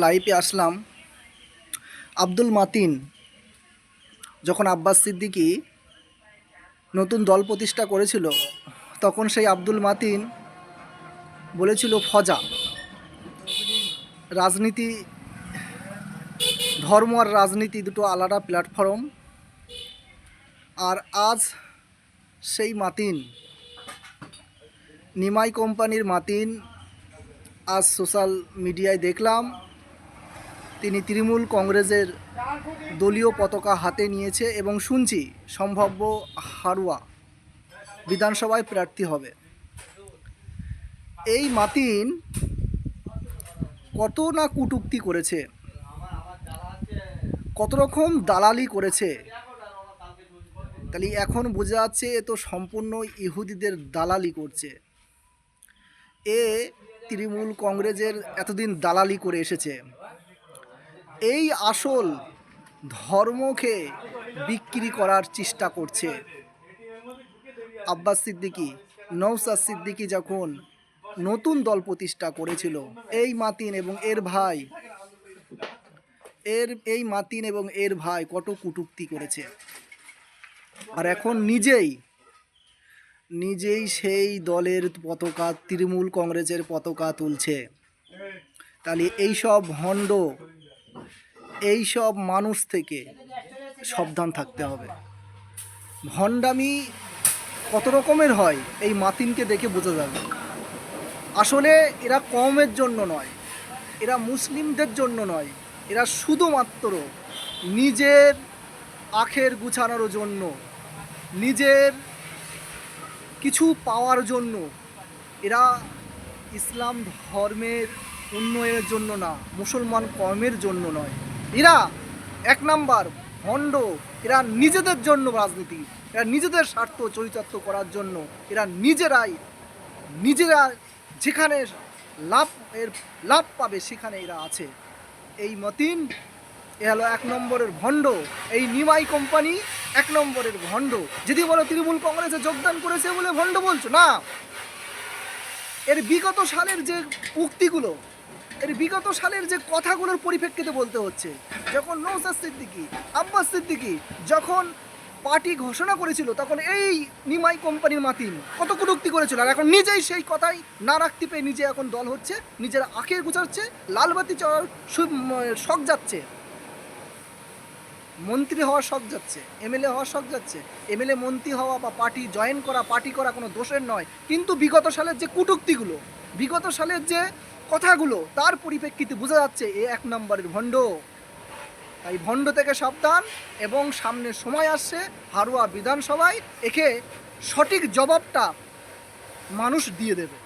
লাইভে আসলাম। আব্দুল মাতিন যখন আব্বাস সিদ্দিকী নতুন দল প্রতিষ্ঠা করেছিল, তখন সেই আব্দুল মাতিন বলেছিল ফজা রাজনীতি, ধর্ম আর রাজনীতি দুটো আলাদা প্ল্যাটফর্ম। আর আজ সেই মাতিন, নিমাই কোম্পানির মাতিন, আজ সোশ্যাল মিডিয়ায় দেখলাম তিনি তৃণমূল কংগ্রেসের দলীয় পতাকা হাতে নিয়েছে এবং শুনছি সম্ভাব্য হারুয়া বিধানসভায় প্রার্থী হবে। এই মাতিন কত না কটূক্তি করেছে, কত রকম দালালি করেছে, তাহলে এখন বোঝা যাচ্ছে এ তো সম্পূর্ণ ইহুদিদের দালালি করছে। এ তৃণমূল কংগ্রেসের এতদিন দালালি করে এসেছে। এই আসল ধর্মকে বিক্রি করার চেষ্টা করছে। আব্বাস সিদ্দিকী, নওশাদ সিদ্দিকী যখন নতুন দল প্রতিষ্ঠা করেছিল, এই মাতিন এবং এর ভাই মাতিন এবং এর ভাই কত কটূক্তি করেছে। আর এখন নিজেই সেই দলের পতাকা, তৃণমূল কংগ্রেসের পতাকা তুলছে। তাহলে এইসব ভণ্ড, এইসব মানুষ থেকে সাবধান থাকতে হবে। ভণ্ডামি কত রকমের হয় এই মাতিনকে দেখে বোঝা যাবে। আসলে এরা কওমের জন্য নয়, এরা মুসলিমদের জন্য নয়, এরা শুধুমাত্র নিজের আখের গুছানোর জন্য, নিজের কিছু পাওয়ার জন্য। এরা ইসলাম ধর্মের উন্নয়নের জন্য না, মুসলমান কওমের জন্য নয়। এরা এক নাম্বার ভণ্ড। এরা নিজেদের জন্য রাজনীতি, এরা নিজেদের স্বার্থ চরিতার্থ করার জন্য, এরা নিজেরা যেখানে লাভ পাবে সেখানে এরা আছে। এই মতিন এ হলো এক নম্বরের ভণ্ড। এই নিমাই কোম্পানি এক নম্বরের ভণ্ড। যদি বলো তৃণমূল কংগ্রেসে যোগদান করেছে বলে ভণ্ড বলছো, না, এর বিগত সালের যে উক্তিগুলো, এর বিগত সালের যে কথাগুলোর পরিপ্রেক্ষিতে বলতে হচ্ছে। যখন নওশাদ সিদ্দিকী, আব্বাস সিদ্দিকী যখন পার্টি ঘোষণা করেছিল, তখন এই নিমাই কোম্পানির মাতিন কত কটূক্তি করেছিল। আর এখন নিজেই সেই কথাই না রাখতে পেয়ে নিজে এখন দল হচ্ছে, নিজের আঁখে গুছাচ্ছে, লালবাতি চড়ার শখ যাচ্ছে, মন্ত্রী হওয়ার শখ যাচ্ছে, এমএলএ হওয়ার শখ যাচ্ছে। এমএলএ মন্ত্রী হওয়া বা পার্টি করা কোনো দোষের নয়, কিন্তু বিগত সালের যে কটূক্তিগুলো, বিগত সালের যে কথাগুলো, তার পরিপ্রেক্ষিতে বোঝা যাচ্ছে এ এক নম্বরের ভণ্ড। তাই ভণ্ড থেকে সাবধান। এবং সামনে সময় আসছে হারুয়া বিধানসভায়, একে সঠিক জবাবটা মানুষ দিয়ে দেবে।